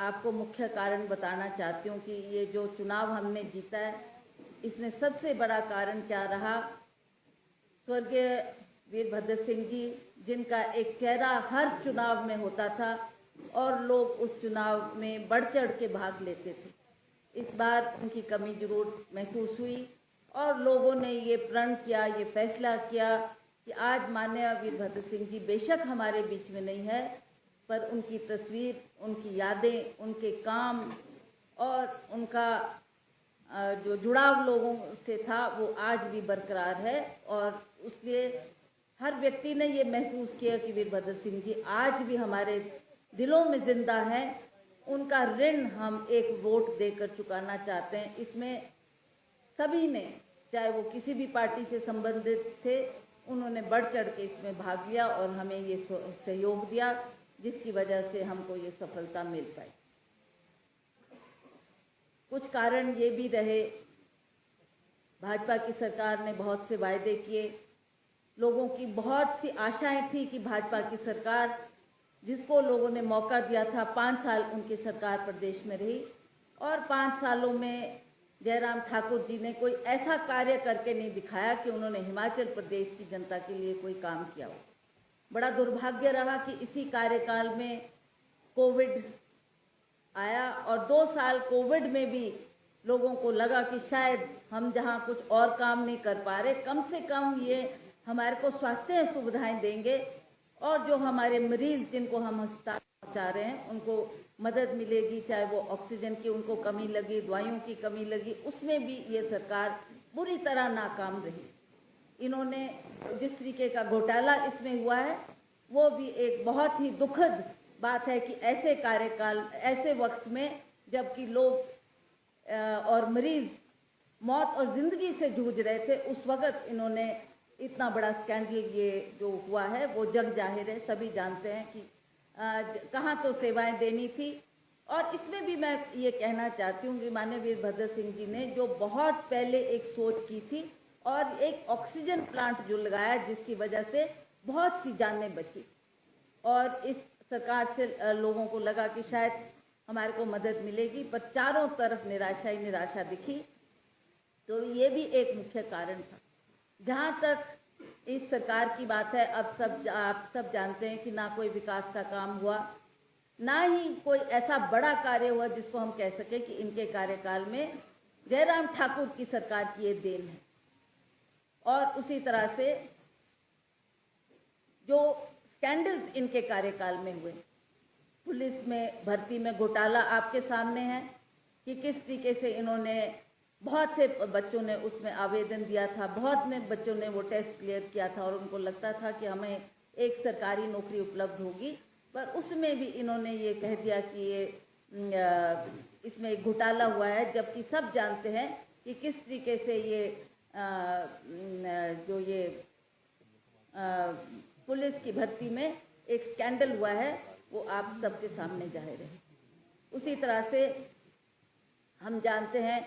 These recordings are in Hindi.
आपको मुख्य कारण बताना चाहती हूँ कि ये जो चुनाव हमने जीता है, इसमें सबसे बड़ा कारण क्या रहा। स्वर्गीय वीरभद्र सिंह जी, जिनका एक चेहरा हर चुनाव में होता था और लोग उस चुनाव में बढ़ चढ़ के भाग लेते थे, इस बार उनकी कमी जरूर महसूस हुई और लोगों ने ये प्रण किया, ये फैसला किया कि आज माननीय वीरभद्र सिंह जी बेशक हमारे बीच में नहीं है, पर उनकी तस्वीर, उनकी यादें, उनके काम और उनका जो जुड़ाव लोगों से था वो आज भी बरकरार है। और इसलिए हर व्यक्ति ने ये महसूस किया कि वीरभद्र सिंह जी आज भी हमारे दिलों में जिंदा हैं। उनका ऋण हम एक वोट देकर चुकाना चाहते हैं। इसमें सभी ने, चाहे वो किसी भी पार्टी से संबंधित थे, उन्होंने बढ़ चढ़ के इसमें भाग लिया और हमें ये सहयोग दिया, जिसकी वजह से हमको ये सफलता मिल पाई। कुछ कारण ये भी रहे, भाजपा की सरकार ने बहुत से वायदे किए, लोगों की बहुत सी आशाएं थी कि भाजपा की सरकार, जिसको लोगों ने मौका दिया था, 5 साल उनकी सरकार प्रदेश में रही और 5 सालों में जयराम ठाकुर जी ने कोई ऐसा कार्य करके नहीं दिखाया कि उन्होंने हिमाचल प्रदेश की जनता के लिए कोई काम किया हो। बड़ा दुर्भाग्य रहा कि इसी कार्यकाल में कोविड आया और 2 साल कोविड में भी लोगों को लगा कि शायद हम जहां कुछ और काम नहीं कर पा रहे, कम से कम ये हमारे को स्वास्थ्य सुविधाएं देंगे और जो हमारे मरीज जिनको हम अस्पताल पहुंचा रहे हैं उनको मदद मिलेगी। चाहे वो ऑक्सीजन की उनको कमी लगी, दवाइयों की कमी लगी, उसमें भी ये सरकार बुरी तरह नाकाम रही। इन्होंने जिस तरीके का घोटाला इसमें हुआ है वो भी एक बहुत ही दुखद बात है कि ऐसे कार्यकाल, ऐसे वक्त में जबकि लोग और मरीज मौत और जिंदगी से जूझ रहे थे, उस वक्त इन्होंने इतना बड़ा स्कैंडल ये जो हुआ है वो जग जाहिर है, सभी जानते हैं कि कहाँ तो सेवाएं देनी थी। और इसमें भी मैं ये कहना चाहती हूँ कि माननीय वीरभद्र सिंह जी ने जो बहुत पहले एक सोच की थी और एक ऑक्सीजन प्लांट जो लगाया, जिसकी वजह से बहुत सी जानें बची और इस सरकार से लोगों को लगा कि शायद हमारे को मदद मिलेगी, पर चारों तरफ निराशा ही निराशा दिखी। तो ये भी एक मुख्य कारण था। जहाँ तक इस सरकार की बात है, अब आप सब जानते हैं कि ना कोई विकास का काम हुआ, ना ही कोई ऐसा बड़ा कार्य हुआ जिसको हम कह सके कि इनके कार्यकाल में जयराम ठाकुर की सरकार की ये देन है। और उसी तरह से जो स्कैंडल्स इनके कार्यकाल में हुए, पुलिस में भर्ती में घोटाला आपके सामने है कि किस तरीके से इन्होंने, बहुत से बच्चों ने उसमें आवेदन दिया था, बहुत ने बच्चों ने वो टेस्ट क्लियर किया था और उनको लगता था कि हमें एक सरकारी नौकरी उपलब्ध होगी, पर उसमें भी इन्होंने ये कह दिया कि ये इसमें एक घोटाला हुआ है, जबकि सब जानते हैं कि किस तरीके से ये जो ये पुलिस की भर्ती में एक स्कैंडल हुआ है वो आप सबके सामने जाहिर है। उसी तरह से हम जानते हैं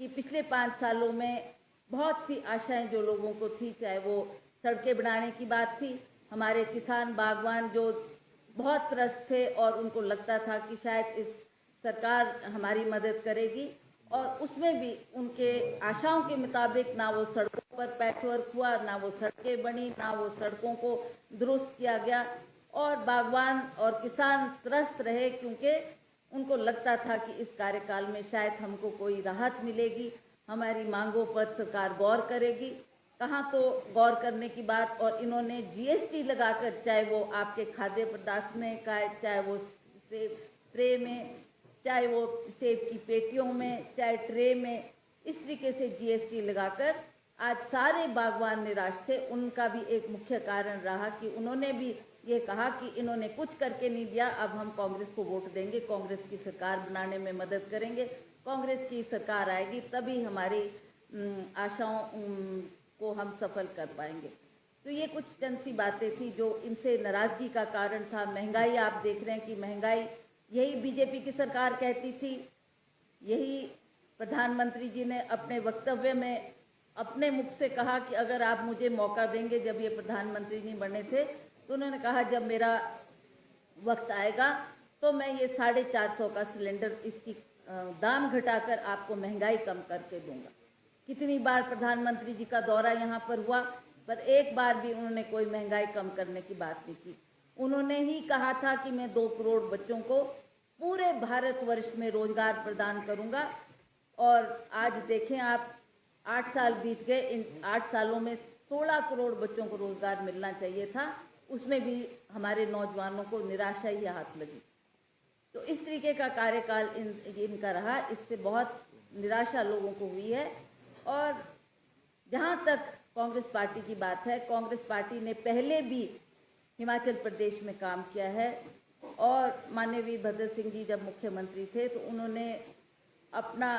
कि पिछले 5 सालों में बहुत सी आशाएं जो लोगों को थी, चाहे वो सड़कें बनाने की बात थी, हमारे किसान बागवान जो बहुत त्रस्त थे और उनको लगता था कि शायद इस सरकार हमारी मदद करेगी, और उसमें भी उनके आशाओं के मुताबिक ना वो सड़कों पर पैचवर्क हुआ, ना वो सड़कें बनी, ना वो सड़कों को दुरुस्त किया गया और बागवान और किसान त्रस्त रहे, क्योंकि उनको लगता था कि इस कार्यकाल में शायद हमको कोई राहत मिलेगी, हमारी मांगों पर सरकार गौर करेगी। कहाँ तो गौर करने की बात, और इन्होंने जीएसटी लगाकर, चाहे वो आपके खाद्य पदार्थ में का, चाहे वो सेब स्प्रे में, चाहे वो सेब की पेटियों में, चाहे ट्रे में, इस तरीके से जीएसटी लगाकर आज सारे बागवान निराश थे। उनका भी एक मुख्य कारण रहा कि उन्होंने भी ये कहा कि इन्होंने कुछ करके नहीं दिया, अब हम कांग्रेस को वोट देंगे, कांग्रेस की सरकार बनाने में मदद करेंगे, कांग्रेस की सरकार आएगी तभी हमारी आशाओं को हम सफल कर पाएंगे। तो ये कुछ चंद सी बातें थी जो इनसे नाराजगी का कारण था। महंगाई आप देख रहे हैं कि महंगाई, यही बीजेपी की सरकार कहती थी, यही प्रधानमंत्री जी ने अपने वक्तव्य में अपने मुख से कहा कि अगर आप मुझे मौका देंगे, जब ये प्रधानमंत्री नहीं बने थे तो उन्होंने कहा जब मेरा वक्त आएगा तो मैं ये 450 का सिलेंडर इसकी दाम घटाकर आपको महंगाई कम करके दूंगा। कितनी बार प्रधानमंत्री जी का दौरा यहाँ पर हुआ, पर एक बार भी उन्होंने कोई महंगाई कम करने की बात नहीं की। उन्होंने ही कहा था कि मैं 2 करोड़ बच्चों को पूरे भारतवर्ष में रोजगार प्रदान करूंगा, और आज देखें आप, 8 साल बीत गए। इन 8 सालों में 16 करोड़ बच्चों को रोजगार मिलना चाहिए था, उसमें भी हमारे नौजवानों को निराशा ही हाथ लगी। तो इस तरीके का कार्यकाल इनका रहा, इससे बहुत निराशा लोगों को हुई है। और जहाँ तक कांग्रेस पार्टी की बात है, कांग्रेस पार्टी ने पहले भी हिमाचल प्रदेश में काम किया है, और माननीय वीरभद्र सिंह जी जब मुख्यमंत्री थे तो उन्होंने अपना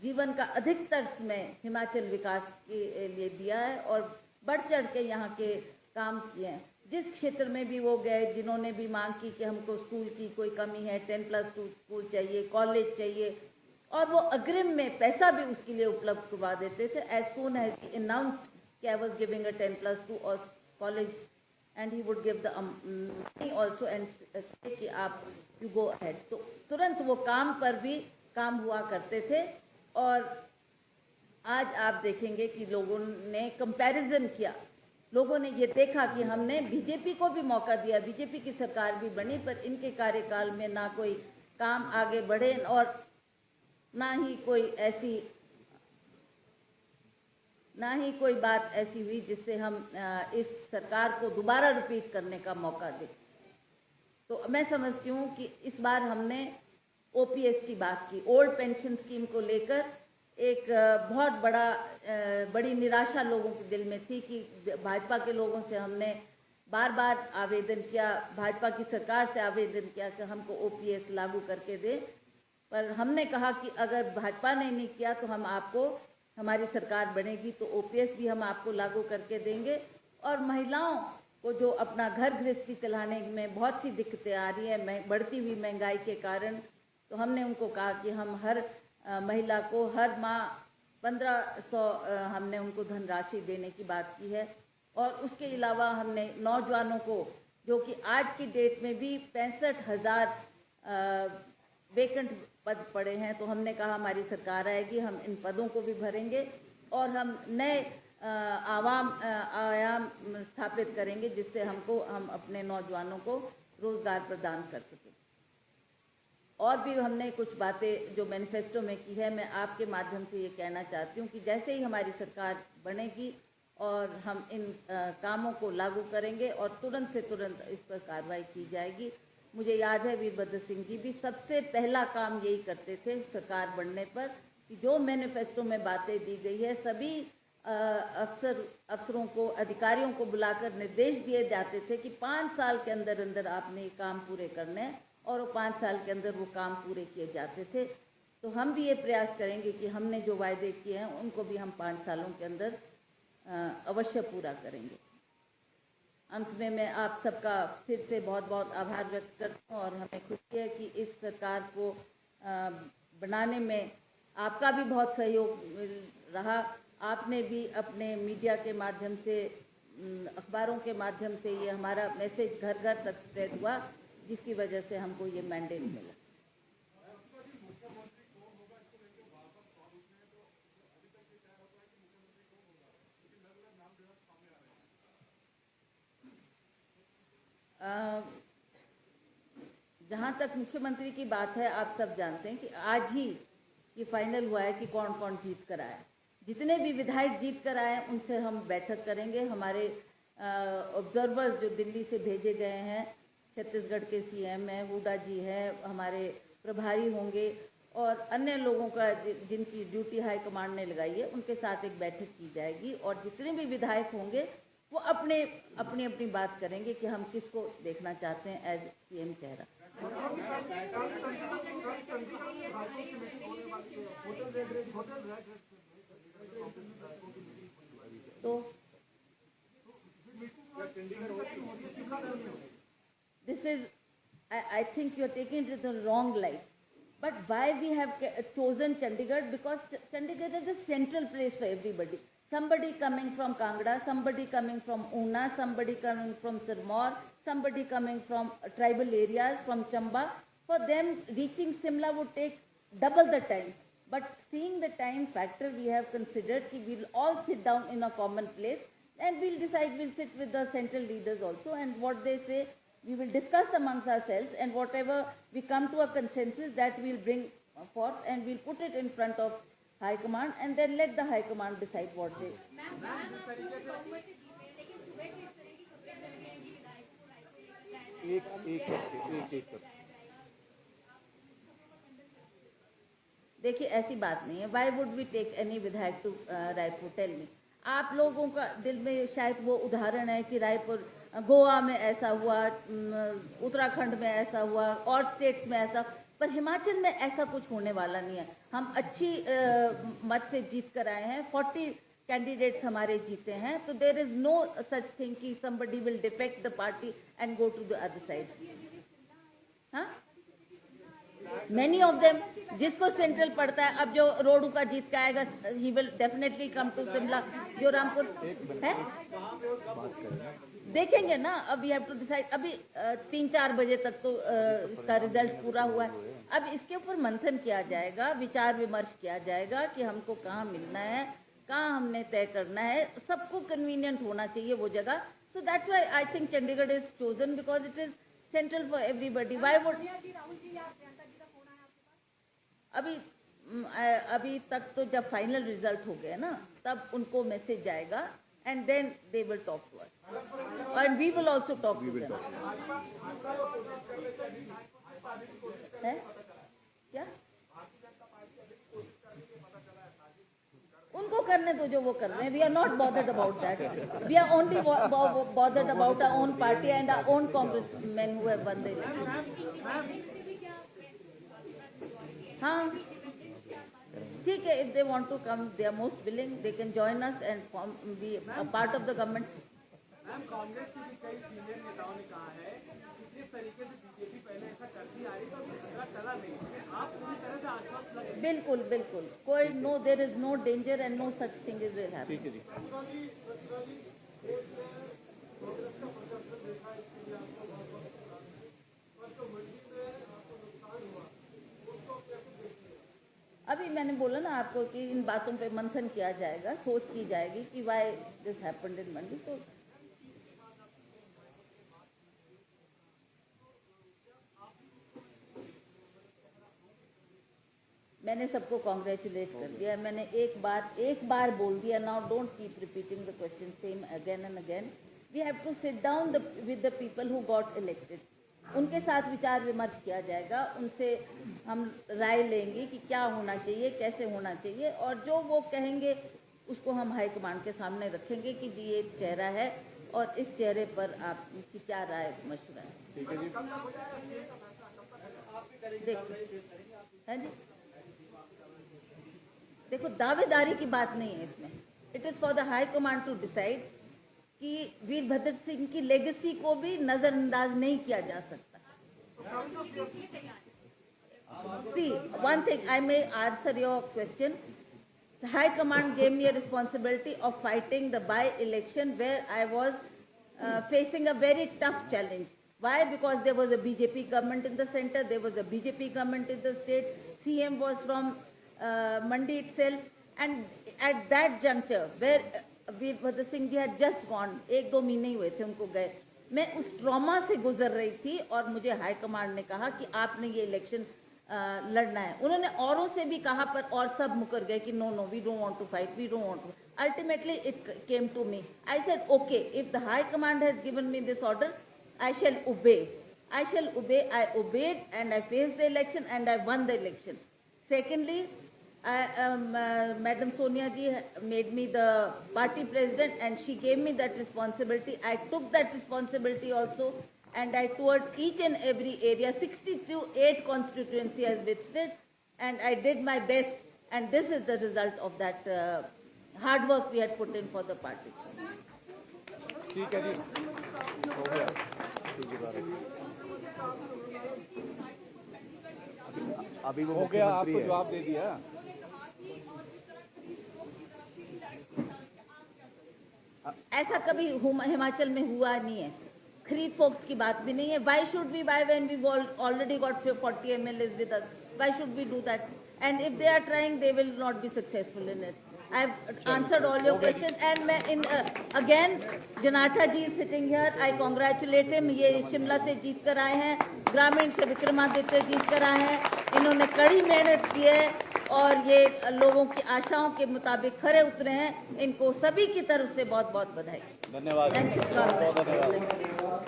जीवन का अधिकतर समय हिमाचल विकास के लिए दिया है और बढ़ चढ़ के यहाँ के काम किए हैं। जिस क्षेत्र में भी वो गए, जिन्होंने भी मांग की कि हमको स्कूल की कोई कमी है, 10+2 स्कूल चाहिए, कॉलेज चाहिए, और वो अग्रिम में पैसा भी उसके लिए उपलब्ध करवा देते थे। As soon as he announced कि आई वाज गिविंग अ 10+2 और college, and he would give the money also and say कि आप यू गो अहेड, तो तुरंत वो काम पर भी काम हुआ करते थे। और आज आप देखेंगे कि लोगों ने कंपैरिजन किया, लोगों ने ये देखा कि हमने बीजेपी को भी मौका दिया, बीजेपी की सरकार भी बनी, पर इनके कार्यकाल में ना कोई काम आगे बढ़े और ना ही कोई बात ऐसी हुई जिससे हम इस सरकार को दोबारा रिपीट करने का मौका दें। तो मैं समझती हूँ कि इस बार हमने ओपीएस की बात की, ओल्ड पेंशन स्कीम को लेकर एक बहुत बड़ी निराशा लोगों के दिल में थी कि भाजपा के लोगों से हमने बार बार आवेदन किया, भाजपा की सरकार से आवेदन किया कि हमको ओपीएस लागू करके दे, पर हमने कहा कि अगर भाजपा ने नहीं किया तो हम आपको, हमारी सरकार बनेगी तो ओपीएस भी हम आपको लागू करके देंगे। और महिलाओं को जो अपना घर गृहस्थी चलाने में बहुत सी दिक्कतें आ रही है बढ़ती हुई महंगाई के कारण, तो हमने उनको कहा कि हम हर महिला को हर माह 1500 हमने उनको धनराशि देने की बात की है। और उसके अलावा हमने नौजवानों को, जो कि आज की डेट में भी 65,000 वेकेंट पद पड़े हैं, तो हमने कहा हमारी सरकार आएगी, हम इन पदों को भी भरेंगे और हम नए आयाम स्थापित करेंगे जिससे हम अपने नौजवानों को रोजगार प्रदान कर सकें। और भी हमने कुछ बातें जो मैनिफेस्टो में की है, मैं आपके माध्यम से ये कहना चाहती हूँ कि जैसे ही हमारी सरकार बनेगी और हम इन कामों को लागू करेंगे और तुरंत से तुरंत इस पर कार्रवाई की जाएगी। मुझे याद है वीरभद्र सिंह जी भी सबसे पहला काम यही करते थे सरकार बनने पर, कि जो मैनिफेस्टो में बातें दी गई है सभी अफसरों को, अधिकारियों को बुलाकर निर्देश दिए जाते थे कि 5 साल के अंदर अंदर आपने ये काम पूरे करने हैं, और वो 5 साल के अंदर वो काम पूरे किए जाते थे। तो हम भी ये प्रयास करेंगे कि हमने जो वायदे किए हैं उनको भी हम 5 सालों के अंदर अवश्य पूरा करेंगे। अंत में मैं आप सबका फिर से बहुत बहुत आभार व्यक्त करती हूँ और हमें खुशी है कि इस सरकार को बनाने में आपका भी बहुत सहयोग रहा। आपने भी अपने मीडिया के माध्यम से, अखबारों के माध्यम से ये हमारा मैसेज घर घर तक स्प्रेड हुआ, जिसकी वजह से हमको ये मैंडेट मिला। जहाँ तक मुख्यमंत्री की बात है, आप सब जानते हैं कि आज ही ये फाइनल हुआ है कि कौन कौन जीत कर आए। जितने भी विधायक जीत कर आए उनसे हम बैठक करेंगे। हमारे ऑब्जर्वर जो दिल्ली से भेजे गए हैं, छत्तीसगढ़ के सीएम हैं, हुड्डा जी हैं, हमारे प्रभारी होंगे और अन्य लोगों का जिनकी ड्यूटी हाई कमांड ने लगाई है, उनके साथ एक बैठक की जाएगी और जितने भी विधायक होंगे वो अपनी बात करेंगे कि हम किसको देखना चाहते हैं एज सीएम चेहरा। तो this is, I think you are taking it in the wrong light. But why we have chosen Chandigarh? Because Chandigarh is a central place for everybody. Somebody coming from Kangra, somebody coming from Una, somebody coming from Sirmaur, somebody coming from tribal areas, from Chamba. For them, reaching Simla would take double the time. But seeing the time factor, we have considered that we will all sit down in a common place and we'll decide, we'll sit with the central leaders also, and what they say, we will discuss amongst ourselves, and whatever we come to a consensus, that we'll bring forth and we'll put it in front of High Command, and then let the High Command decide what they. देखिए ऐसी बात नहीं है. Why would we take any विधायक to रायपुर? Tell me. आप लोगों का दिल में शायद वो उदाहरण है कि रायपुर, गोवा में ऐसा हुआ, उत्तराखंड में ऐसा हुआ, और स्टेट्स में ऐसा, पर हिमाचल में ऐसा कुछ होने वाला नहीं है. हम अच्छी मत से जीत कर आए हैं. 40 कैंडिडेट्स हमारे जीते हैं. तो there is no such thing कि somebody will defect the party and go to the other side. हाँ, मेनी ऑफ देम. जिसको सेंट्रल पड़ता है, अब जो रोडू का जीत के आएगा, he will definitely come to Shimla. जो रामपुर है, देखेंगे ना. अब यू हैव टू डिसाइड. अभी 3-4 बजे तक तो इसका रिजल्ट पूरा हुआ है. अब इसके ऊपर मंथन किया जाएगा, विचार विमर्श किया जाएगा कि हमको कहाँ मिलना है, कहाँ हमने तय करना है. सबको कन्वीनियंट होना चाहिए वो जगह. So that's why I think Chandigarh is chosen because it is central for everybody. Why would अभी तक तो जब फाइनल रिजल्ट हो गया ना, तब उनको मैसेज जाएगा and then they will talk to us and we will also talk to them. है क्या? उनको करने दो जो वो कर रहे हैं. We are not bothered about that. We are only bothered about our own party and our own congressmen who have won the election. हाँ, ठीक है. If they want to come, they are most willing. They can join us and be a part of the government. Ma'am, Congress के भी कई सीनियर नेताओं ने कहा है कि जिस तरीके से बीजेपी पहले ऐसा करती आ रही तो झगड़ा चला नहीं. आप पूरी तरह से आश्वस्त लगे? बिल्कुल बिल्कुल. कोई no, there is no danger and no such thing is will happen. अभी मैंने बोला ना आपको कि इन बातों पे मंथन किया जाएगा, सोच की जाएगी कि व्हाई दिस हैपेंड इन मंडी. तो मैंने सबको कॉन्ग्रेचुलेट कर दिया. मैंने एक बार बोल दिया. Now don't keep repeating the question same again and again. We have to sit down with the people who got elected. उनके साथ विचार विमर्श किया जाएगा. उनसे हम राय लेंगे कि क्या होना चाहिए, कैसे होना चाहिए, और जो वो कहेंगे उसको हम हाई कमांड के सामने रखेंगे कि जी ये चेहरा है और इस चेहरे पर आपकी क्या राय मशवरा है. देखो जी, देखो दावेदारी की बात नहीं है इसमें. It is for the high command to decide कि वीरभद्र सिंह की लेगेसी को भी नजरअंदाज नहीं किया जा सकता. See, one thing, I may answer your question. The High Command gave me a responsibility of fighting the by-election where I was facing a very tough challenge. Why? Because there was a BJP government in the center, there was a BJP government in the state, CM was from Mandi itself, and at that juncture where Virbhadra Singh ji had just gone, 1-2 महीने ही हुए थे उनको गए, मैं उस ट्रॉमा से गुजर रही थी और मुझे हाई कमांड ने कहा कि आपने ये इलेक्शन लड़ना है. उन्होंने औरों से भी कहा पर और सब मुकर गए कि no no we don't want to fight, we don't want to. Ultimately it came to me. I said okay, if the high command has given me this order, I shall obey. I shall obey. I obeyed and I faced the election and I won the election. Secondly, Madam Sonia ji made me the party president and she gave me that responsibility. I took that responsibility also and I toured each and every area. 68 constituency has visited and I did my best, and this is the result of that hard work we had put in for the party. ठीक है जी, हो गया. अभी वो हो गया, आपको जवाब दे दिया. ऐसा कभी हिमाचल में हुआ नहीं है. खरीद फोक्त की बात भी नहीं है. Why should we buy when we've already got 40 MLAs with us? Why should we do that? And if they are trying, they will not be successful in it. I've answered all your questions. And मैं again, Janata ji is sitting here. I congratulate him. ये शिमला से जीत कर आए हैं, ग्रामीण से विक्रमादित्य जीत कर आए हैं. इन्होंने कड़ी मेहनत की है और ये लोगों की आशाओं के मुताबिक खरे उतरे हैं. इनको सभी की तरफ से बहुत बहुत बधाई. धन्यवाद। Thank you. बहुत धन्यवाद।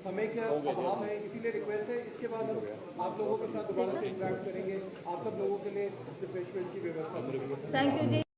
समय का अभाव है, इसीलिए रिक्वेस्ट है. इसके बाद हम आप लोगों के साथ दोबारा से इंटरेक्ट करेंगे. आप सब लोगों के लिए रिफ्रेशमेंट की व्यवस्था करेंगे. Thank you ji.